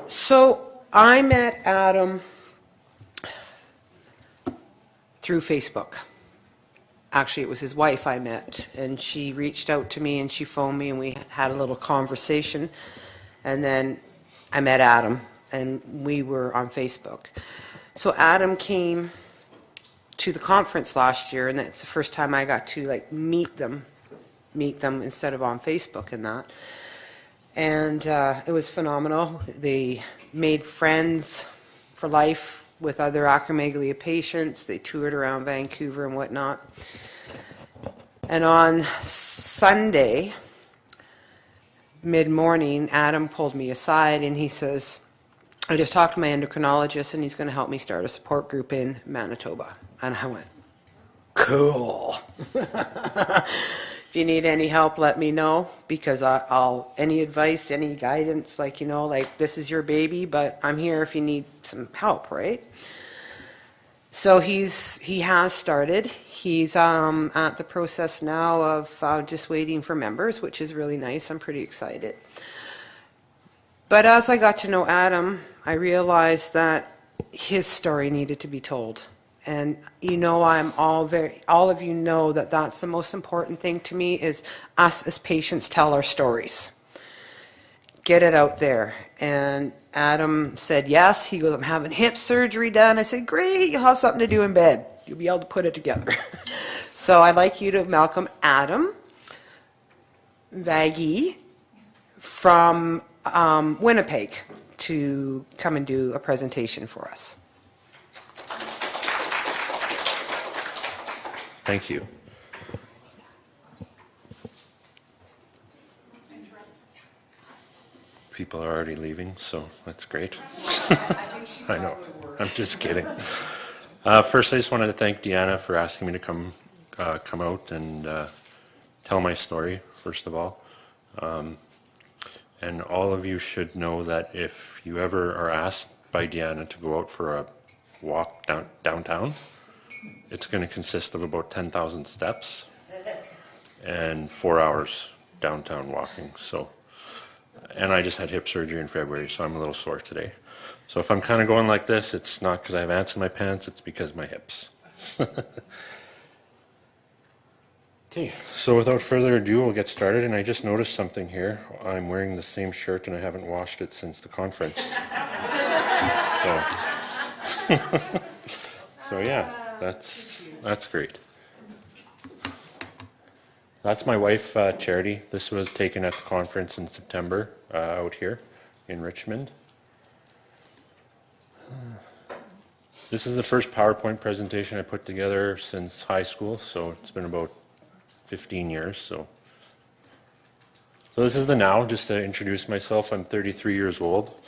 So I met Adam through Facebook. Actually, it was his wife I met, and she reached out to me and she phoned me and we had a little conversation. And then I met Adam and we were on Facebook. So Adam came to the conference last year, and that's the first time I got to like meet them instead of on Facebook and that. And it was phenomenal. They made friends for life with other acromegaly patients. They toured around Vancouver and whatnot. And on Sunday, mid-morning, Adam pulled me aside and he says, I just talked to my endocrinologist and he's going to help me start a support group in Manitoba. And I went, cool. If you need any help, let me know, because I'll any advice, any guidance, like, like this is your baby, but I'm here if you need some help, right? So he has started. He's at the process now of just waiting for members, which is really nice. I'm pretty excited. But as I got to know Adam, I realized that his story needed to be told. And all of you know that that's the most important thing to me, is us as patients tell our stories. Get it out there. And Adam said yes. He goes, I'm having hip surgery done. I said, great, you'll have something to do in bed. You'll be able to put it together. So I'd like you to welcome Adam Vagi from Winnipeg to come and do a presentation for us. Thank you. People are already leaving, so that's great. I know. I'm just kidding. First, I just wanted to thank Deanna for asking me to come out and tell my story, first of all. And all of you should know that if you ever are asked by Deanna to go out for a walk downtown, it's going to consist of about 10,000 steps and 4 hours downtown walking. And I just had hip surgery in February, so I'm a little sore today. So if I'm kind of going like this, it's not because I have ants in my pants, it's because of my hips. Okay, so without further ado, we'll get started. And I just noticed something here. I'm wearing the same shirt and I haven't washed it since the conference. So yeah. That's great. That's my wife, Charity. This was taken at the conference in September out here in Richmond. This is the first PowerPoint presentation I put together since high school, so it's been about 15 years. So this is the now, just to introduce myself. I'm 33 years old.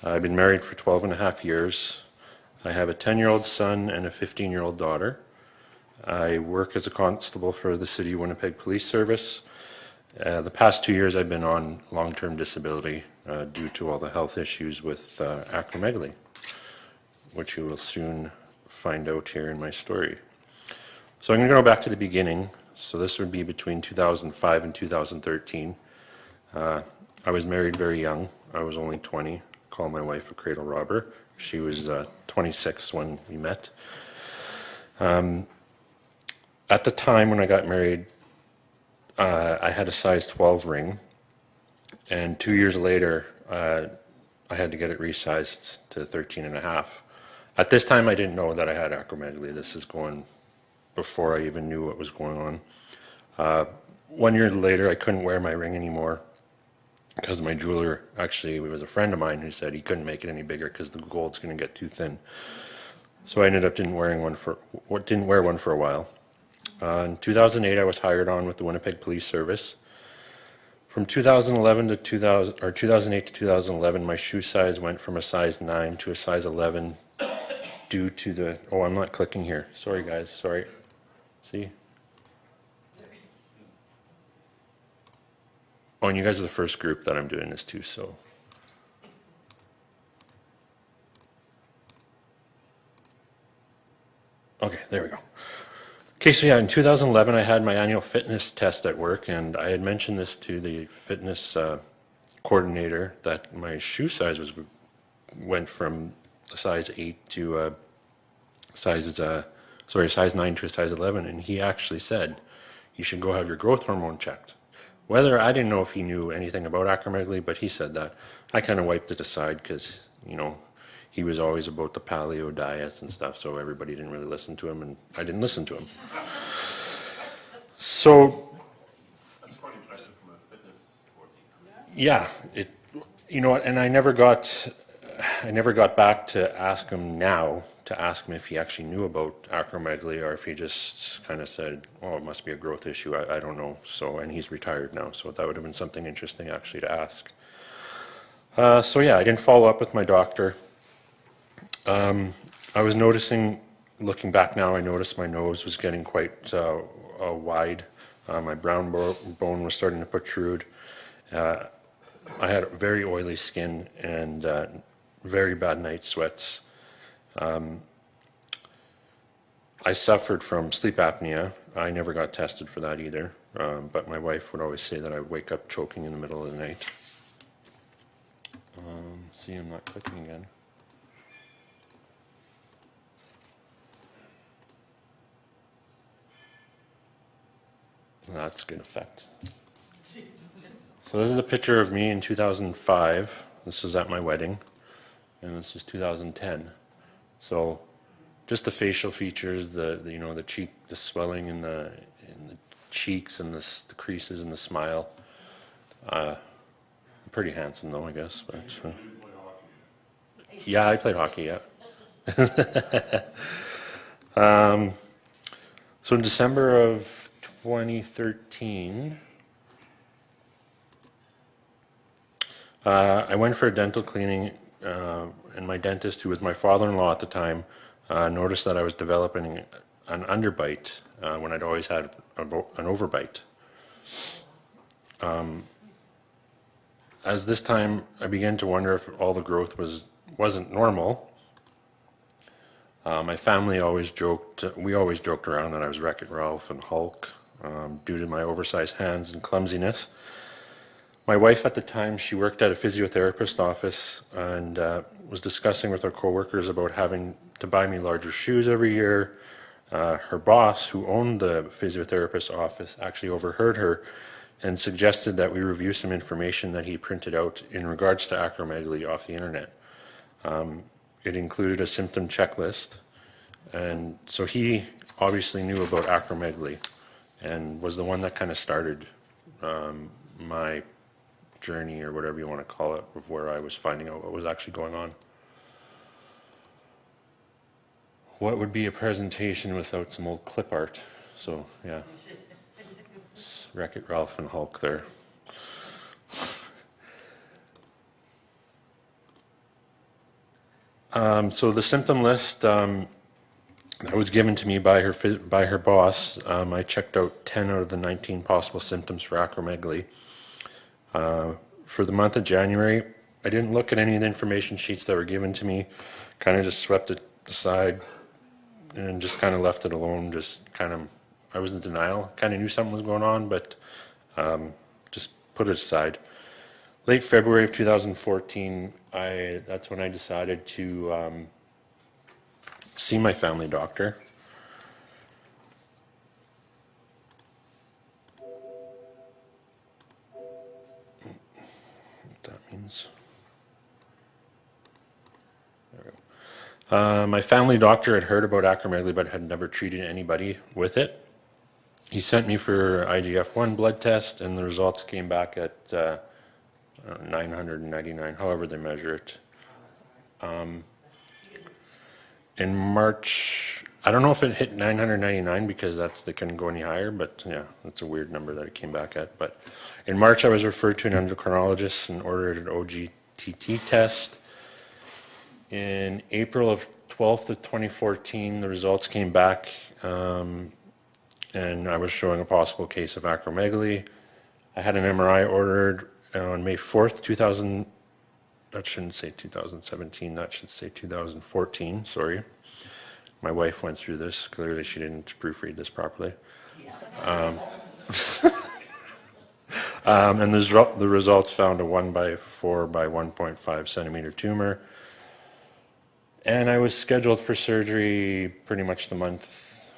I've been married for 12 and a half years. I have a 10-year-old son and a 15-year-old daughter. I work as a constable for the City of Winnipeg Police Service. The past 2 years I've been on long-term disability due to all the health issues with acromegaly, which you will soon find out here in my story. So I'm going to go back to the beginning. So this would be between 2005 and 2013. I was married very young. I was only 20. Call my wife a cradle robber. She was 26 when we met. At the time when I got married, I had a size 12 ring, and 2 years later, I had to get it resized to 13 and a half. At this time, I didn't know that I had acromegaly. This is going before I even knew what was going on. 1 year later, I couldn't wear my ring anymore, because my jeweler, actually, it was a friend of mine who said he couldn't make it any bigger because the gold's going to get too thin. So I ended up didn't wear one for a while. In 2008, I was hired on with the Winnipeg Police Service. From 2008 to 2011, my shoe size went from a size 9 to a size 11 due to the, I'm not clicking here. Sorry, guys, sorry. See? Oh, and you guys are the first group that I'm doing this to, so. Okay, there we go. Okay, so yeah, in 2011, I had my annual fitness test at work, and I had mentioned this to the fitness coordinator that my shoe size went from a size 8 to a size 9 to a size 11, and he actually said you should go have your growth hormone checked. Whether I didn't know if he knew anything about acromegaly, but he said that. I kind of wiped it aside because, you know, he was always about the paleo diets and stuff, so everybody didn't really listen to him, and I didn't listen to him. So, that's quite impressive from a fitness sport. yeah, you know what, and I never got back to ask him if he actually knew about acromegaly, or if he just kind of said, oh, it must be a growth issue, I don't know. So, and he's retired now, so that would have been something interesting actually to ask. So yeah, I didn't follow up with my doctor. I was noticing, looking back now, I noticed my nose was getting quite wide. My brown bone was starting to protrude. I had very oily skin and very bad night sweats. I suffered from sleep apnea. I never got tested for that either, but my wife would always say that I wake up choking in the middle of the night. See, I'm not clicking again. That's a good effect. So this is a picture of me in 2005. This is at my wedding, and this is 2010. So just the facial features, the cheek, the swelling in the cheeks, and the creases in the smile. Pretty handsome though, I guess. But, yeah, I played hockey. Yeah. So in December of 2013, I went for a dental cleaning, and my dentist, who was my father-in-law at the time, noticed that I was developing an underbite when I'd always had an overbite. As this time, I began to wonder if all the growth wasn't normal. My family always joked, we always joked around that I was Wreck-It Ralph and Hulk due to my oversized hands and clumsiness. My wife at the time, she worked at a physiotherapist's office and was discussing with her coworkers about having to buy me larger shoes every year. Her boss, who owned the physiotherapist's office, actually overheard her and suggested that we review some information that he printed out in regards to acromegaly off the internet. It included a symptom checklist, and so he obviously knew about acromegaly and was the one that kind of started my journey, or whatever you want to call it, of where I was finding out what was actually going on. What would be a presentation without some old clip art? So, yeah. Wreck-It Ralph and Hulk there. So the symptom list that was given to me by her boss, I checked out 10 out of the 19 possible symptoms for acromegaly. For the month of January, I didn't look at any of the information sheets that were given to me, kind of just swept it aside and just kind of left it alone, I was in denial, kind of knew something was going on, but just put it aside. Late February of 2014, that's when I decided to see my family doctor. What that means. There we go. My family doctor had heard about acromegaly but had never treated anybody with it. He sent me for IGF-1 blood test, and the results came back at 999, however they measure it. In March, I don't know if it hit 999 because they couldn't go any higher, but yeah, that's a weird number that it came back at. But in March, I was referred to an endocrinologist and ordered an OGTT test. In April of 12th of 2014, the results came back, and I was showing a possible case of acromegaly. I had an MRI ordered on May 4th, 2000. That shouldn't say 2017, that should say 2014, sorry. My wife went through this. Clearly she didn't proofread this properly. And the results found a 1 by 4 by 1.5 centimeter tumor. And I was scheduled for surgery pretty much the month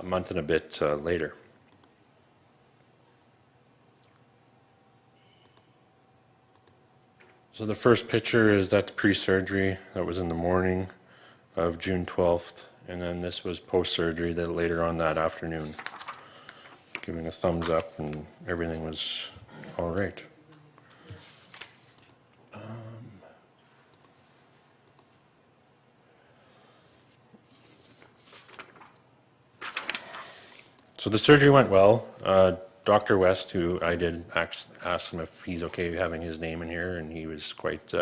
and a bit later. So the first picture is that pre-surgery. That was in the morning of June 12th. And then this was post-surgery that later on that afternoon. Giving a thumbs up and everything was all right. So the surgery went well. Dr. West, who I did ask him if he's okay having his name in here, and he was quite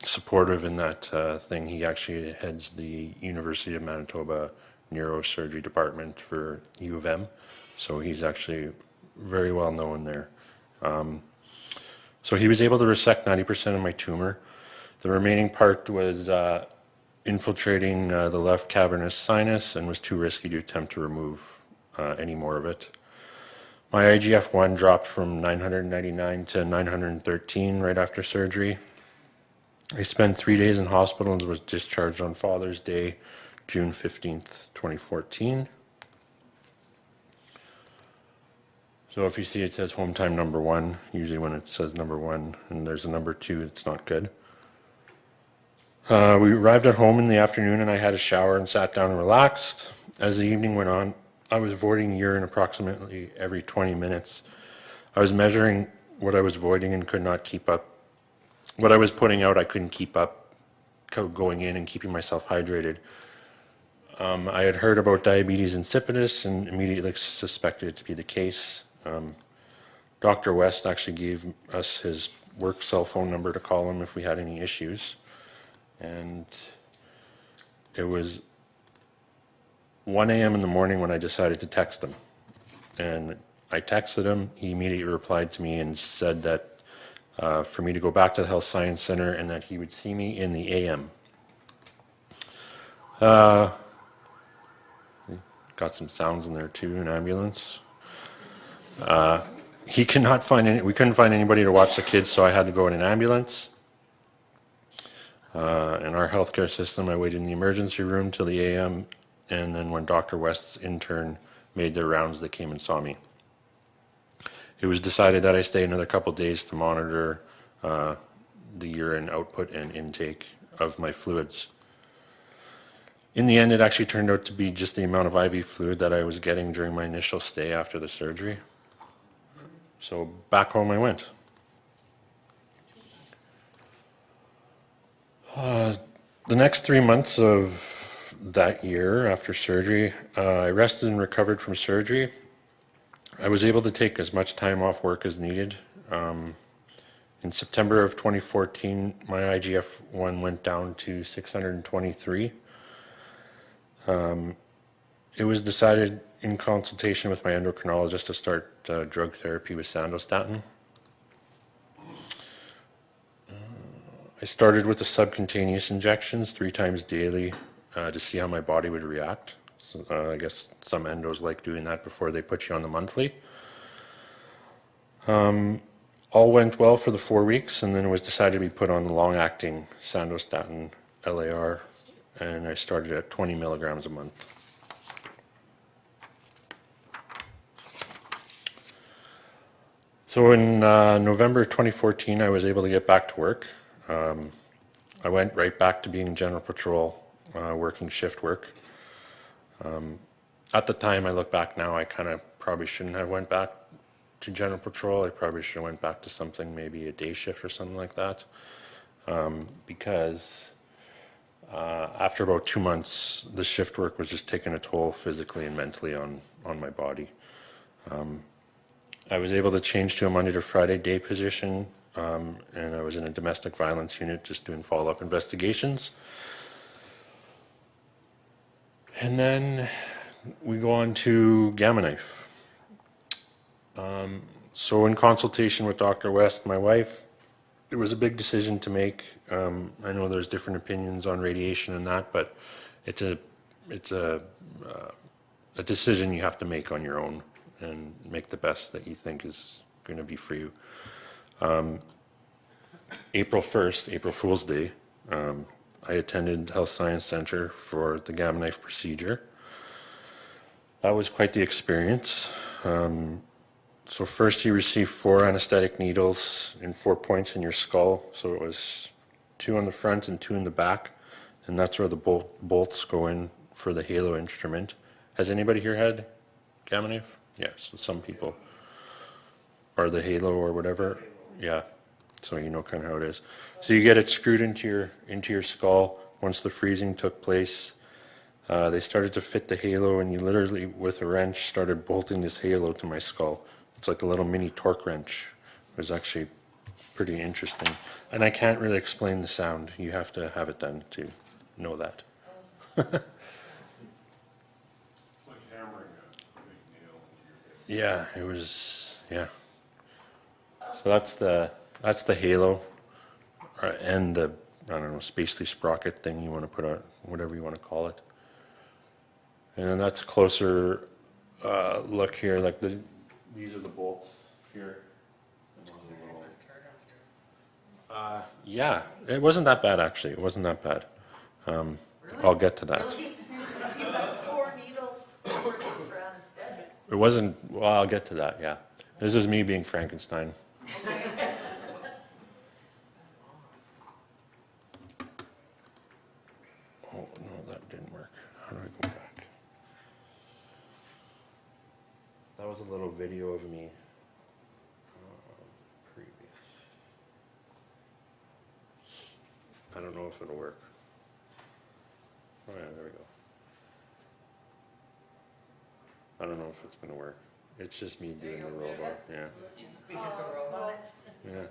supportive in that thing. He actually heads the University of Manitoba neurosurgery department for U of M, so he's actually very well known there. So he was able to resect 90% of my tumor. The remaining part was infiltrating the left cavernous sinus and was too risky to attempt to remove any more of it. My IGF-1 dropped from 999 to 913 right after surgery. I spent 3 days in hospital and was discharged on Father's Day, June 15th, 2014. So if you see it says home time number 1, usually when it says number 1 and there's a number 2, it's not good. We arrived at home in the afternoon and I had a shower and sat down and relaxed. As the evening went on, I was voiding urine approximately every 20 minutes. I was measuring what I was voiding and could not keep up. What I was putting out, I couldn't keep up going in and keeping myself hydrated. I had heard about diabetes insipidus and immediately suspected it to be the case. Dr. West actually gave us his work cell phone number to call him if we had any issues. And it was 1 a.m. in the morning when I decided to text him. And I texted him, he immediately replied to me and said that for me to go back to the Health Science Center and that he would see me in the AM. Got some sounds in there too, an ambulance. We couldn't find anybody to watch the kids, so I had to go in an ambulance. In our healthcare system, I waited in the emergency room till the AM, and then when Dr. West's intern made their rounds, they came and saw me. It was decided that I stay another couple days to monitor the urine output and intake of my fluids. In the end, it actually turned out to be just the amount of IV fluid that I was getting during my initial stay after the surgery. So back home I went. The next 3 months of that year after surgery, I rested and recovered from surgery. I was able to take as much time off work as needed. In September of 2014, my IGF-1 went down to 623. It was decided in consultation with my endocrinologist to start drug therapy with sandostatin. I started with the subcutaneous injections 3 times daily to see how my body would react. So, I guess some endos like doing that before they put you on the monthly. All went well for the 4 weeks, and then it was decided to be put on the long-acting sandostatin LAR, and I started at 20 milligrams a month. So in November 2014, I was able to get back to work. I went right back to being general patrol, working shift work. At the time, I look back now, I kind of probably shouldn't have went back to general patrol. I probably should have went back to something, maybe a day shift or something like that. Because after about 2 months, the shift work was just taking a toll physically and mentally on my body. I was able to change to a Monday to Friday day position, and I was in a domestic violence unit just doing follow-up investigations. And then we go on to Gamma Knife. So in consultation with Dr. West, my wife, it was a big decision to make. I know there's different opinions on radiation and that, but it's a decision you have to make on your own. and make the best that you think is going to be for you. April 1st, April Fool's Day, I attended Health Science Center for the gamma knife procedure. That was quite the experience. So first you receive 4 anesthetic needles in 4 points in your skull. So it was 2 on the front and 2 in the back. And that's where the bolts go in for the halo instrument. Has anybody here had gamma knife? Yeah, so some people. Or the halo or whatever. Yeah, so you know kind of how it is. So you get it screwed into your skull. Once the freezing took place, they started to fit the halo, and you literally, with a wrench, started bolting this halo to my skull. It's like a little mini torque wrench. It was actually pretty interesting. And I can't really explain the sound. You have to have it done to know that. It's like hammering a big nail into your head. Yeah, it was, yeah. So that's the halo, and the, I don't know, spacely sprocket thing you want to put out, whatever you want to call it. And then that's a closer look here, like these are the bolts here. Yeah, it wasn't that bad actually. It wasn't that bad. I'll get to that. You got 4 needles for anesthetic. It wasn't. Well, I'll get to that. Yeah, this is me being Frankenstein. Oh no, that didn't work. How do I go back? That was a little video of me. Previous. I don't know if it'll work. Oh yeah, there we go. I don't know if it's gonna work. It's just me doing the robot. Yeah. Being the robot. Yeah.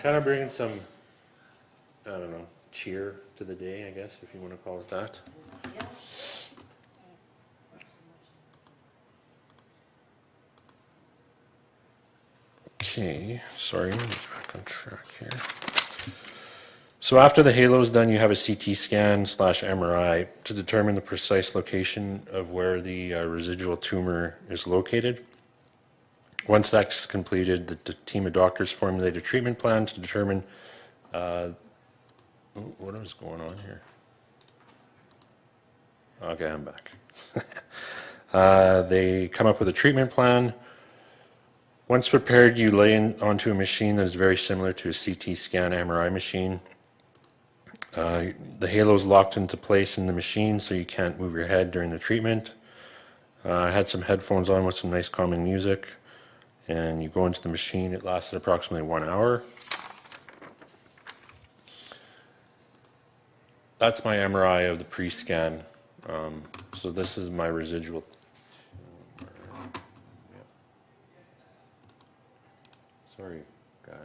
Kind of bringing some, I don't know, cheer to the day, I guess, if you want to call it that. Yeah. Okay, sorry, let me get back on track here. So after the halo is done, you have a CT scan / MRI to determine the precise location of where the residual tumor is located. Once that's completed, the team of doctors formulate a treatment plan to determine what is going on here? Okay, I'm back. They come up with a treatment plan. Once prepared, you lay onto a machine that is very similar to a CT scan MRI machine. The halo is locked into place in the machine, so you can't move your head during the treatment. I had some headphones on with some nice calming music, and you go into the machine. It lasted approximately 1 hour. That's my MRI of the pre-scan. So this is my residual. Sorry, guys.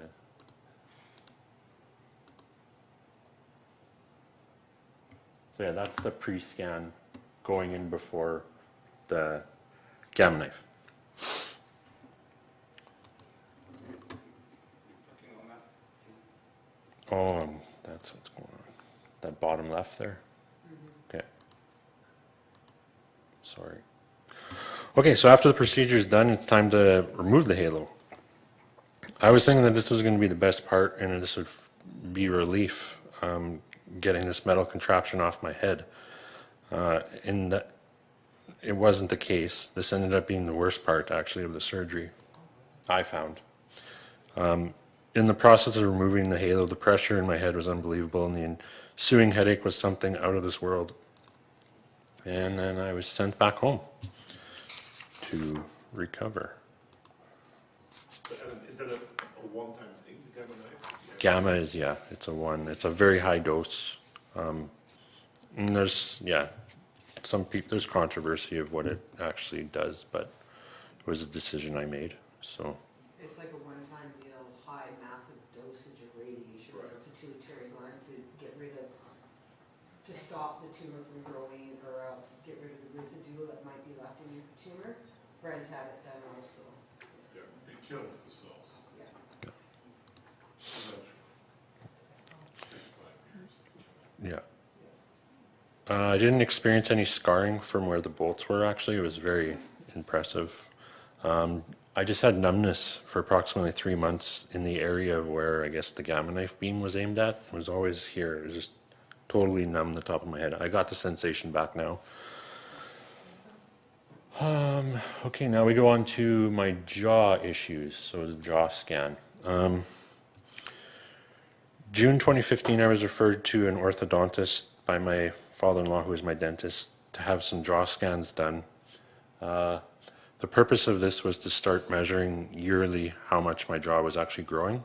So yeah, that's the pre-scan going in before the gamma knife. Oh, that's what's going on. That bottom left there? Okay. Sorry. Okay, so after the procedure is done, it's time to remove the halo. I was thinking that this was going to be the best part, and this would be relief, getting this metal contraption off my head. And that it wasn't the case. This ended up being the worst part, actually, of the surgery, I found. In the process of removing the halo, the pressure in my head was unbelievable, and the ensuing headache was something out of this world. And then I was sent back home to recover. Is that a one-time thing, the gamma knife? Gamma is, yeah, it's a very high dose. And there's, yeah, there's controversy of what it actually does, but it was a decision I made, so. It's like a one-time deal, high, massive dosage of radiation to the pituitary gland to stop the tumor from growing, or else get rid of the residue that might be left in your tumor. Brent had it done also. Yeah, it kills the cells. Yeah. Eventually. Takes 5 years. Yeah. I didn't experience any scarring from where the bolts were, actually. It was very impressive. I just had numbness for approximately 3 months in the area of where I guess the gamma knife beam was aimed at. It was always here. It was just totally numb the top of my head. I got the sensation back now. Okay, now we go on to my jaw issues, so the jaw scan. June 2015, I was referred to an orthodontist by my father-in-law, who is my dentist, to have some jaw scans done. The purpose of this was to start measuring yearly how much my jaw was actually growing.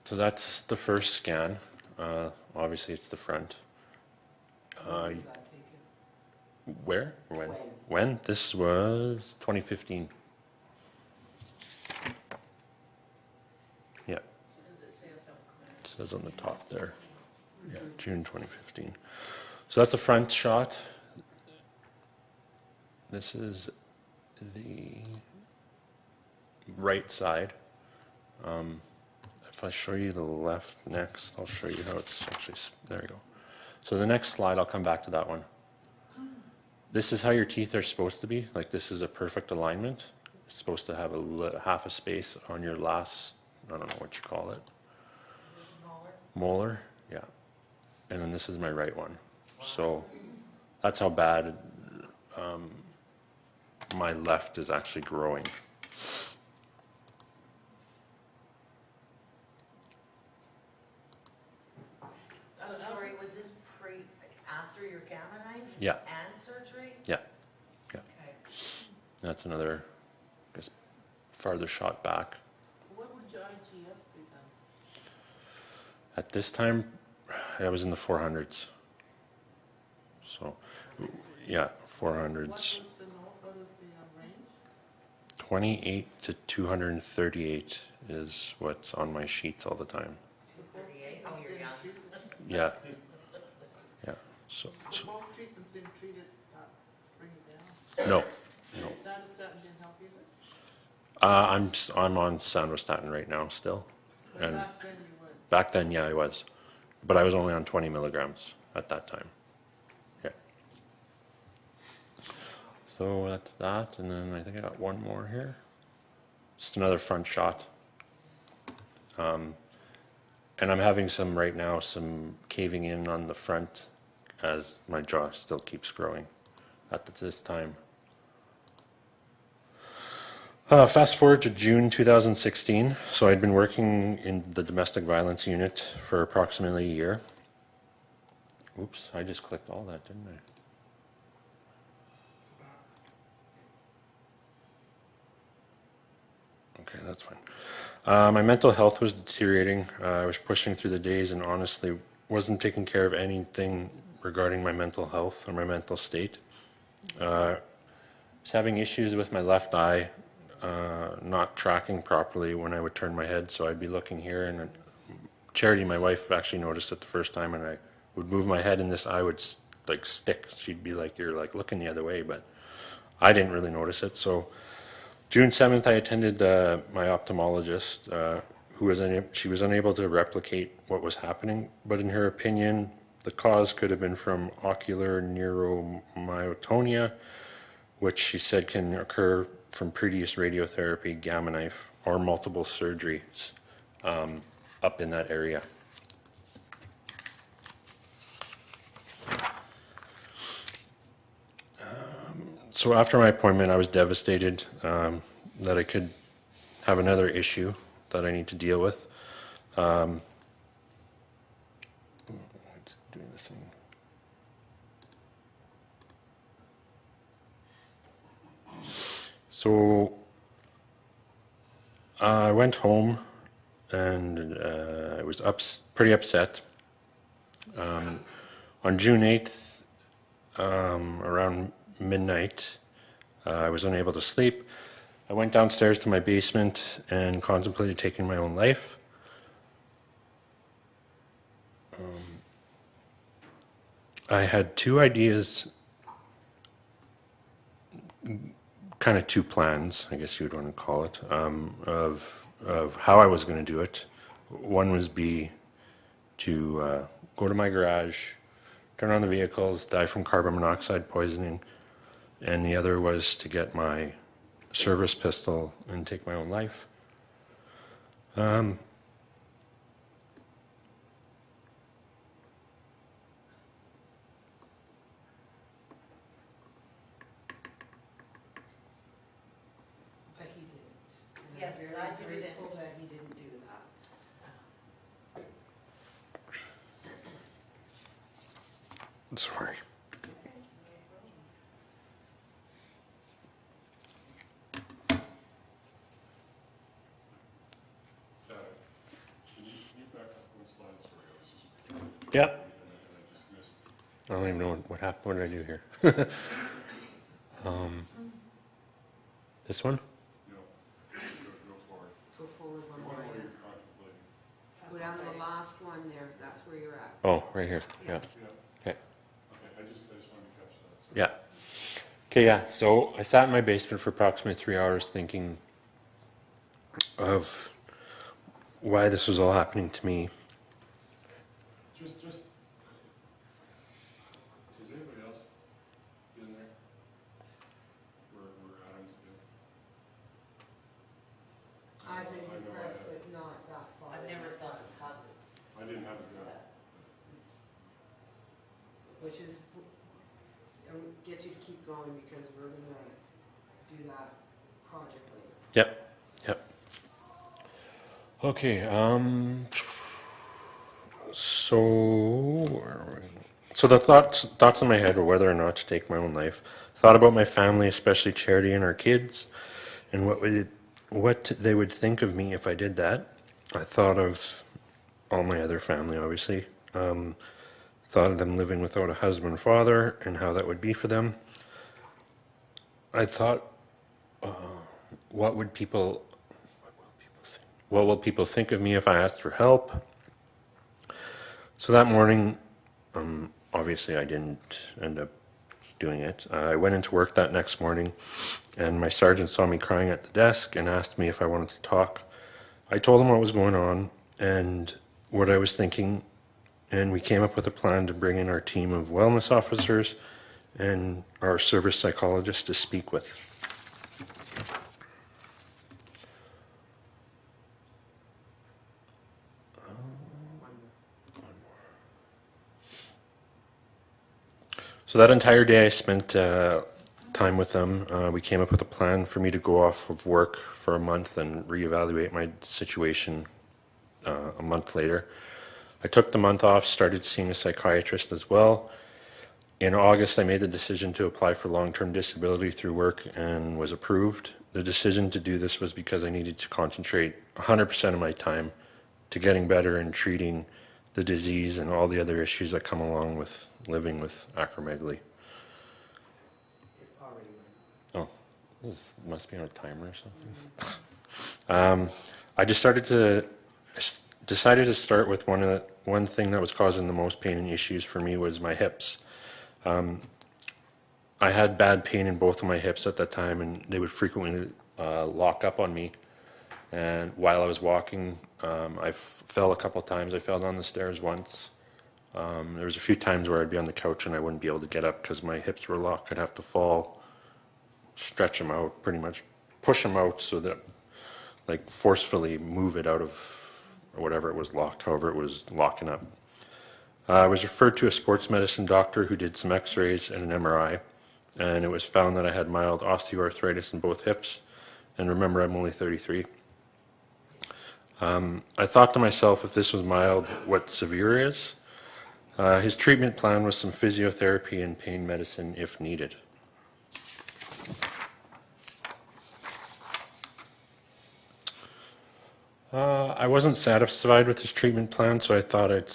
So that's the first scan. Obviously, it's the front. Where? When? When? This was 2015. Yeah. It says on the top there. Yeah, June 2015. So that's the front shot. This is the right side. If I show you the left next, I'll show you how it's actually, there you go. So the next slide, I'll come back to that one. This is how your teeth are supposed to be. Like, this is a perfect alignment. It's supposed to have half a space on your last, I don't know what you call it. Molar, yeah. And then this is my right one. So that's how bad my left is actually growing. Sorry, was this after your gamma knife? Yeah. And surgery? Yeah, yeah. Okay. That's another, I guess, farther shot back. What would your IGF be then? At this time, I was in the 400s. So, yeah, 400s. What was the range? 28 to 238 is what's on my sheets all the time. So both treatments didn't treat it? Yeah. Yeah. So Both treatments didn't treat it, bring it down? no. Sandostatin didn't help either? I'm on Sandostatin right now still. But And back then you weren't. back then, yeah, I was. But I was only on 20 milligrams at that time. Yeah. So that's that. And then I think I got one more here. Just another front shot. And I'm having some right now, some caving in on the front as my jaw still keeps growing at this time. Fast forward to June 2016. So I'd been working in the domestic violence unit for approximately a year. Oops, I just clicked all that, didn't I? Okay, that's fine. My mental health was deteriorating. I was pushing through the days and honestly wasn't taking care of anything regarding my mental health or my mental state. I was having issues with my left eye, not tracking properly when I would turn my head, so I'd be looking here, and Charity, my wife, actually noticed it the first time, and I would move my head and this eye would like stick. She'd be like, "You're like looking the other way," but I didn't really notice it. So June 7th, I attended my ophthalmologist, she was unable to replicate what was happening, but in her opinion, the cause could have been from ocular neuromyotonia, which she said can occur from previous radiotherapy, gamma knife, or multiple surgeries up in that area. So after my appointment, I was devastated that I could have another issue that I need to deal with. Doing this thing. So I went home and I was pretty upset. On June 8th, around midnight, I was unable to sleep. I went downstairs to my basement and contemplated taking my own life. I had two ideas kind of two plans, I guess you would want to call it, of how I was going to do it. One was to go to my garage, turn on the vehicles, die from carbon monoxide poisoning, and the other was to get my service pistol and take my own life. But he didn't. And Yes, I'm glad you very grateful didn't. that he didn't do that. Sorry. Can you back up one slide? Sorry, I was just, Yeah. and I just missed. I don't even know what happened. What did I do here? This one? No, go forward. Go forward one The more. one where Yeah. you're contemplating. Go down to the last one there. That's where you're at. Oh, right here. Yeah. Yeah, Okay. okay, I just wanted to catch that. Sorry. Yeah. Okay, yeah. So I sat in my basement for approximately 3 hours thinking of why this was all happening to me. Just, is anybody else in there? Where Adam's been? I've been I know I depressed, have. but not that far. I've never thought of how to. I didn't have a gun. Which is, I'll get you to keep going because we're gonna do that project later. Yep. Yep. Okay. So, where are we? So the thoughts in my head were whether or not to take my own life. Thought about my family, especially Charity and our kids, and what they would think of me if I did that. I thought of all my other family, obviously. Thought of them living without a husband and father and how that would be for them. I thought, what will people think of me if I asked for help? So that morning, obviously I didn't end up doing it. I went into work that next morning, and my sergeant saw me crying at the desk and asked me if I wanted to talk. I told him what was going on and what I was thinking, and we came up with a plan to bring in our team of wellness officers and our service psychologist to speak with. So that entire day I spent time with them. We came up with a plan for me to go off of work for a month and reevaluate my situation a month later. I took the month off, started seeing a psychiatrist as well. In August, I made the decision to apply for long-term disability through work and was approved. The decision to do this was because I needed to concentrate 100% of my time to getting better and treating the disease and all the other issues that come along with living with acromegaly. It already went. Oh, this must be on a timer or something. I decided to start with one thing that was causing the most pain and issues for me was my hips. I had bad pain in both of my hips at that time, and they would frequently lock up on me. And while I was walking, I fell a couple times. I fell down the stairs once. There was a few times where I'd be on the couch and I wouldn't be able to get up because my hips were locked. I'd have to fall, stretch them out, pretty much push them out so that, like, forcefully move it out of whatever it was locked, however it was locking up. I was referred to a sports medicine doctor who did some x-rays and an MRI, and it was found that I had mild osteoarthritis in both hips. And remember, I'm only 33. I thought to myself, if this was mild, what severe is? His treatment plan was some physiotherapy and pain medicine if needed. I wasn't satisfied with his treatment plan, so I thought I'd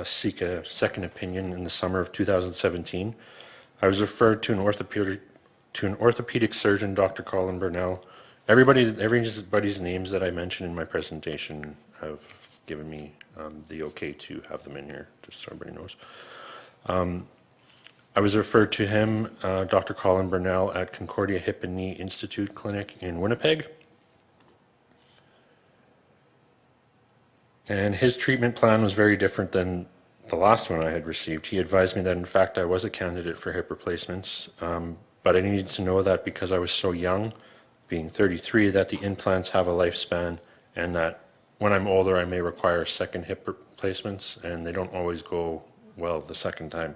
seek a second opinion in the summer of 2017. I was referred to an orthopedic surgeon, Dr. Colin Burnell. Everybody's names that I mentioned in my presentation have given me the okay to have them in here, just so everybody knows. I was referred to him, Dr. Colin Burnell, at Concordia Hip and Knee Institute Clinic in Winnipeg. And his treatment plan was very different than the last one I had received. He advised me that, in fact, I was a candidate for hip replacements, but I needed to know that because I was so young, being 33, that the implants have a lifespan and that when I'm older, I may require second hip replacements, and they don't always go well the second time.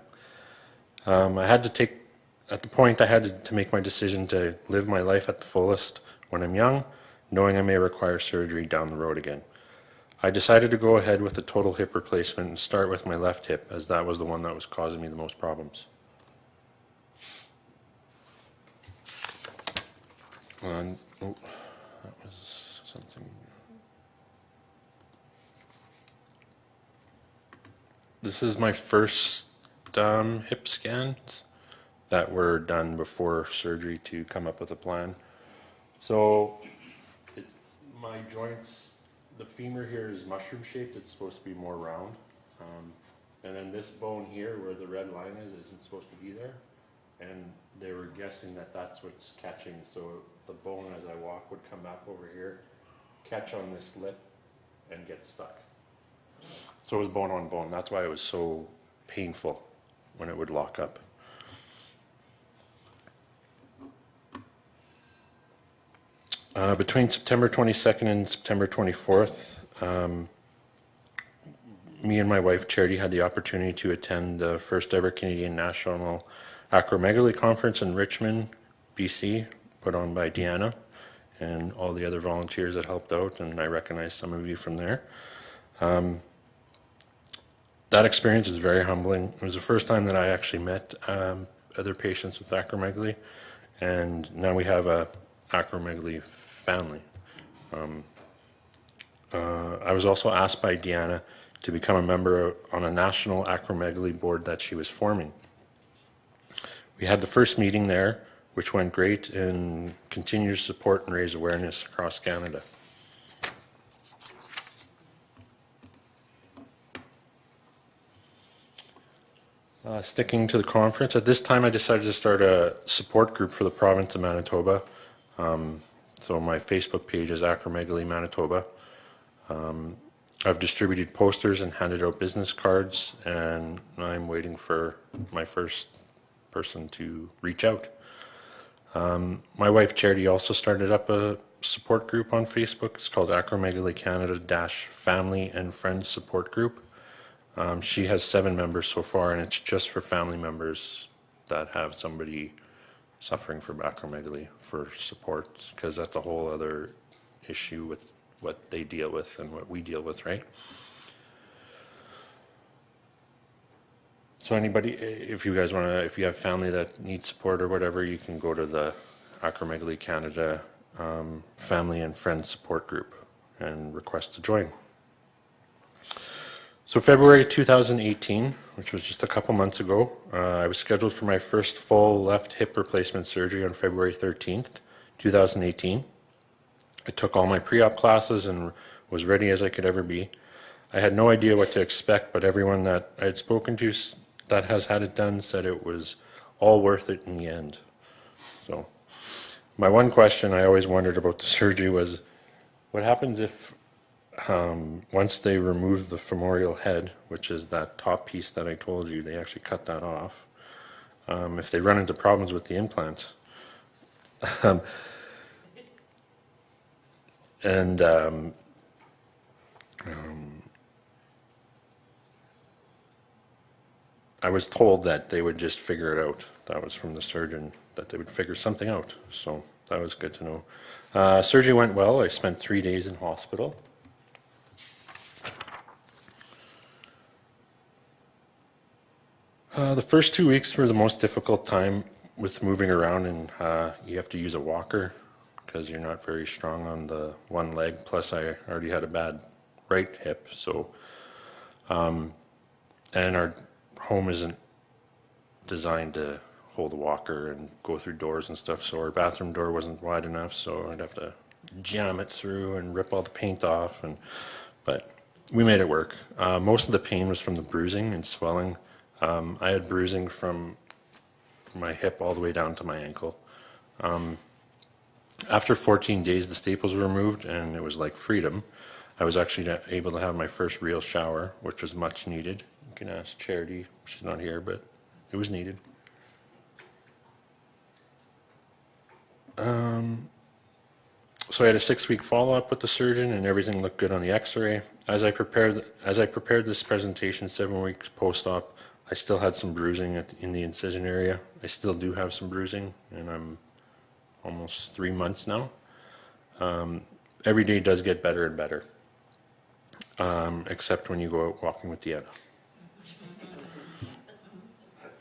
At the point, I had to make my decision to live my life at the fullest when I'm young, knowing I may require surgery down the road again. I decided to go ahead with a total hip replacement and start with my left hip, as that was the one that was causing me the most problems. That was something. This is my first hip scans that were done before surgery to come up with a plan. So it's my joints, the femur here is mushroom shaped, it's supposed to be more round. And then this bone here where the red line isn't supposed to be there. And they were guessing that that's what's catching. So the bone as I walk would come up over here, catch on this lip and get stuck. So it was bone on bone. That's why it was so painful when it would lock up. Between September 22nd and September 24th, me and my wife Charity had the opportunity to attend the first ever Canadian National Acromegaly Conference in Richmond, BC, put on by Deanna and all the other volunteers that helped out, and I recognize some of you from there. That experience was very humbling. It was the first time that I actually met other patients with acromegaly, and now we have a acromegaly family. I was also asked by Deanna to become a member on a national acromegaly board that she was forming. We had the first meeting there, which went great, and continues to support and raise awareness across Canada. Sticking to the conference, at this time I decided to start a support group for the province of Manitoba. So my Facebook page is Acromegaly Manitoba. I've distributed posters and handed out business cards, and I'm waiting for my first person to reach out. My wife Charity also started up a support group on Facebook. It's called Acromegaly Canada Family and Friends Support Group. She has 7 members so far, and it's just for family members that have somebody suffering from acromegaly for support, because that's a whole other issue with what they deal with and what we deal with, right? So anybody, if you guys want to, if you have family that needs support or whatever, you can go to the Acromegaly Canada Family and Friends Support Group and request to join. So February 2018, which was just a couple months ago, I was scheduled for my first full left hip replacement surgery on February 13th, 2018. I took all my pre-op classes and was ready as I could ever be. I had no idea what to expect, but everyone that I had spoken to that has had it done said it was all worth it in the end. So my one question I always wondered about the surgery was, what happens if once they remove the femoral head, which is that top piece that I told you, they actually cut that off, if they run into problems with the implant? I was told that they would just figure it out. That was from the surgeon, that they would figure something out. So that was good to know. Surgery went well. I spent 3 days in hospital. The first 2 weeks were the most difficult time with moving around, and you have to use a walker because you're not very strong on the one leg. Plus, I already had a bad right hip, so and our home isn't designed to hold a walker and go through doors and stuff, so our bathroom door wasn't wide enough, so I'd have to jam it through and rip all the paint off, but we made it work. Most of the pain was from the bruising and swelling. I had bruising from from my hip all the way down to my ankle. After 14 days, the staples were removed, and it was like freedom. I was actually able to have my first real shower, which was much needed. You can ask Charity, she's not here, but it was needed. So I had a 6-week follow-up with the surgeon, and everything looked good on the X-ray. As I prepared this presentation 7 weeks post-op, I still had some bruising in the incision area. I still do have some bruising, and I'm almost 3 months now. Every day does get better and better, except when you go out walking with Deanna.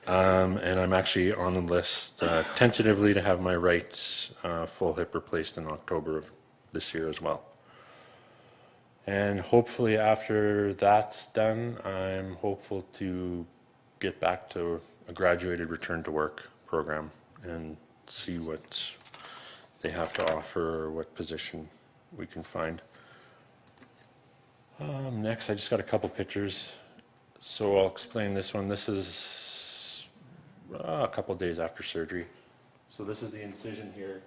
And I'm actually on the list tentatively to have my right full hip replaced in October of this year as well. And hopefully after that's done, I'm hopeful to get back to a graduated return to work program and see what they have to offer or what position we can find. Next, I just got a couple pictures. So I'll explain this one. This is a couple days after surgery. So this is the incision here.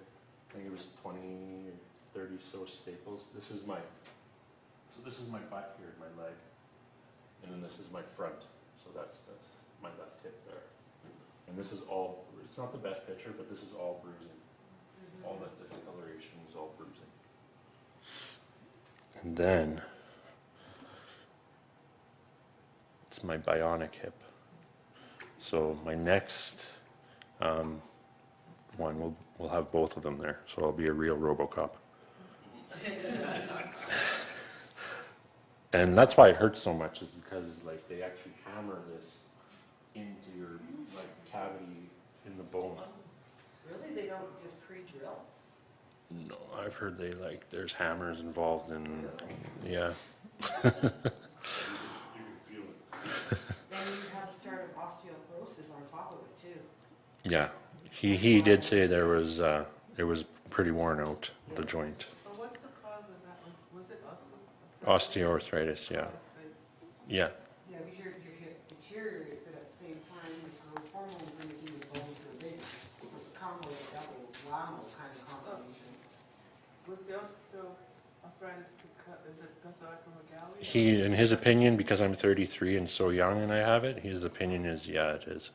I think it was 20 or 30 so staples. This is my butt here, my leg. And then this is my front. So that's my left hip there. And this is all, it's not the best picture, but this is all bruising. All that discoloration is all bruising. And then it's my bionic hip. So my next one, we'll have both of them there. So I'll be a real RoboCop. And that's why it hurts so much, is because like they actually hammer this into your like cavity in the bone. Really? They don't just pre-drill? No, I've heard there's hammers involved in, yeah. You can feel it. Then you have the start of osteoporosis on top of it too. Yeah, he did say there was, it was pretty worn out, the joint. So what's the cause of that? Was it Osteoarthritis, yeah. Yeah, Yeah, because your hip deteriorates, but at the same time, your hormones making your bones grow bigger. It's a combo of double whammo kind of combination. Was the osteoarthritis is it because of acromegaly? he, in his opinion, because I'm 33 and so young and I have it, his opinion is, yeah, it is.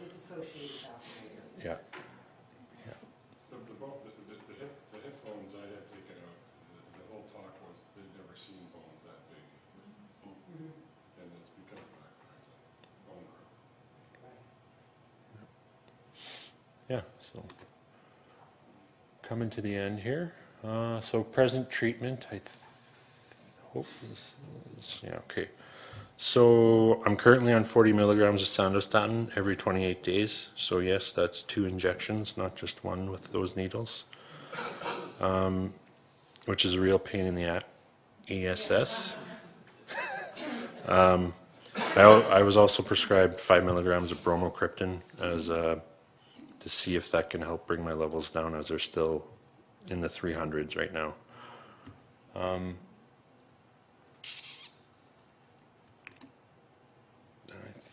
It's associated with alcohol. Yeah. The hip bones I had taken out, the whole talk was they'd never seen bones that big. And it's because of bone growth. Yeah, so coming to the end here. So present treatment, I hope this is, yeah, okay. So I'm currently on 40 milligrams of sandostatin every 28 days. So yes, that's 2 injections, not just one with those needles, which is a real pain in the ASS. I was also prescribed 5 milligrams of bromocriptine as to see if that can help bring my levels down, as they're still in the 300s right now. I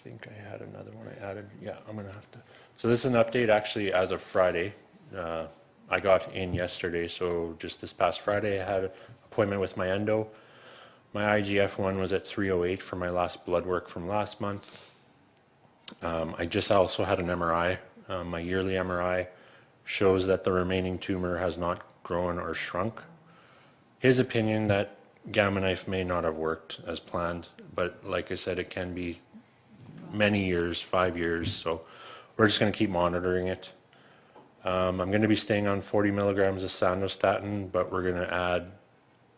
think I had another one I added. Yeah, I'm gonna have to. So this is an update actually as of Friday. I got in yesterday, so just this past Friday I had an appointment with my endo. My IGF-1 was at 308 for my last blood work from last month. I just also had an MRI. My yearly MRI shows that the remaining tumor has not grown or shrunk. His opinion that Gamma Knife may not have worked as planned, but like I said, it can be many years, 5 years, so we're just going to keep monitoring it. I'm going to be staying on 40 milligrams of sandostatin, but we're going to add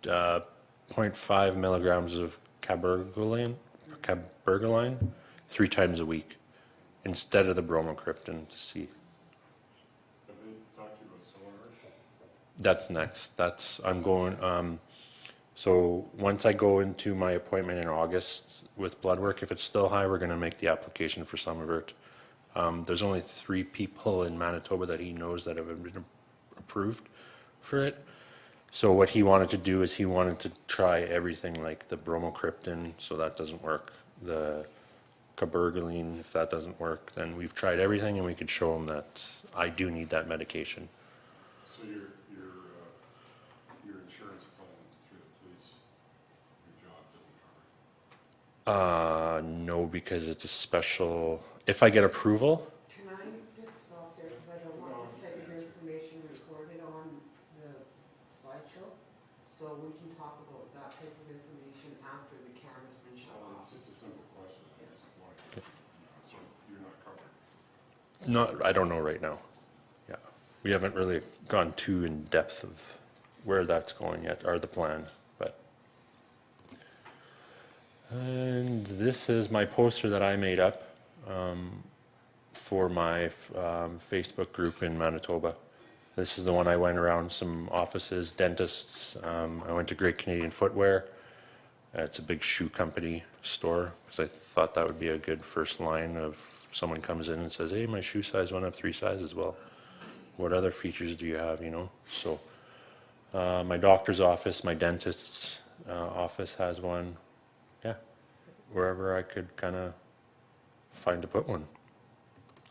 0.5 milligrams of cabergoline 3 times a week instead of the bromocriptine to see. Have they talked to you about solar? That's next. I'm going, so once I go into my appointment in August with blood work, if it's still high, we're going to make the application for Summervert. There's only 3 people in Manitoba that he knows that have been approved for it. So what he wanted to do is he wanted to try everything like the bromocriptine, so that doesn't work. The cabergoline. If that doesn't work, then we've tried everything and we could show them that I do need that medication. So your insurance plan through the police, your job doesn't cover it? No, because it's a special, if I get approval, Can I just stop there, because I don't want this type of information recorded on the slideshow? So we can talk about that type of information after the camera's been shut Well, off. it's just a simple question. I just wanted, so you're not covered. I don't know right now. Yeah, we haven't really gone too in depth of where that's going yet, or the plan, but. And this is my poster that I made up for my Facebook group in Manitoba. This is the one I went around some offices, dentists. I went to Great Canadian Footwear. It's a big shoe company store, because I thought that would be a good first line of someone comes in and says, hey, my shoe size went up 3 sizes. Well, what other features do you have, you know? So my doctor's office, my dentist's office has one. Yeah, wherever I could kind of find to put one.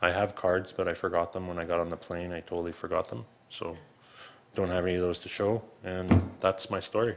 I have cards, but I forgot them when I got on the plane. I totally forgot them. So don't have any of those to show, and that's my story.